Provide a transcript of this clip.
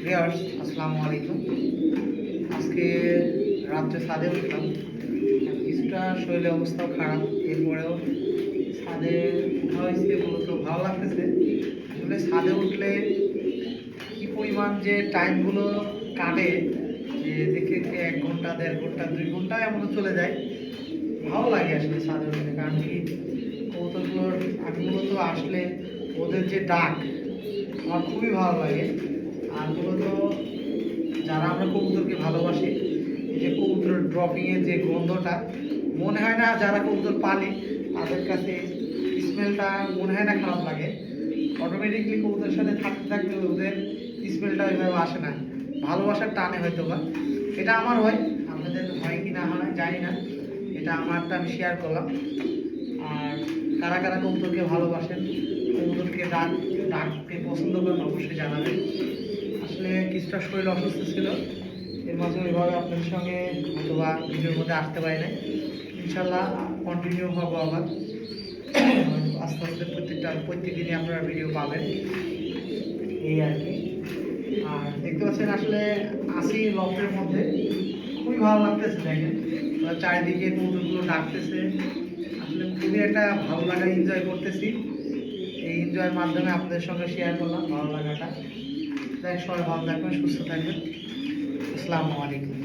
Viewers আসসালামু আলাইকুম। আজকে রাত্রে ছাদে উঠলাম, কিছুটা শরীরের অবস্থাও খারাপ, এরপরেও ছাদে উঠা হয়েছে, মূলত ভালো লাগতেছে। আসলে ছাদে উঠলে কি পরিমাণ যে টাইমগুলো কাটে, যে দেখে দেখে 1 ঘন্টা 1.5 ঘন্টা 2 ঘন্টা এমনও চলে যায়। ভালো লাগে আসলে ছাদে উঠলে, কারণ কি কবুতরগুলোর আমি মূলত আসলে ওদের যে ডাক আমার খুবই ভালো লাগে। আর মূলত যারা আমরা কবুতরকে ভালোবাসি, এই যে কবুতরের ড্রপিংয়ের যে গন্ধটা, মনে হয় না যারা কবুতর পালি তাদের কাছে স্মেলটা মনে হয় না খারাপ লাগে। অটোমেটিকলি কবুতরের সাথে থাকতে থাকতে ওদের স্মেলটা ওইভাবে আসে না, ভালোবাসার টানে হয়তো বা। এটা আমার হয়, আপনাদের হয় কি না হয় জানি না, এটা আমারটা আমি শেয়ার করলাম। আর কারা কারা কবুতরকে ভালোবাসেন, কবুতরকে ডাককে পছন্দ করেন, অবশ্যই জানাবেন। আসলে কিছুটা শরীর অসুস্থ ছিল, এর মাঝে ওইভাবে আপনাদের সঙ্গে অথবা ভিডিওর মধ্যে আসতে পারি না। ইনশাল্লাহ কন্টিনিউ হবো আবার, আস্তে আস্তে প্রত্যেকদিনই আপনারা ভিডিও পাবেন, এই আর কি। আর দেখতে পাচ্ছেন আসলে আসি লফটের মধ্যে, খুবই ভালো লাগতেছে। দেখেন চারিদিকে কবুতরগুলো ডাকতেছে, আসলে খুবই একটা ভালো লাগা এনজয় করতেছি। এই এনজয়ের মাধ্যমে আপনাদের সঙ্গে শেয়ার করলাম ভালো লাগাটা। দেখ সবাই ভালো থাকবেন, সুস্থ থাকবেন। আসসালামু আলাইকুম।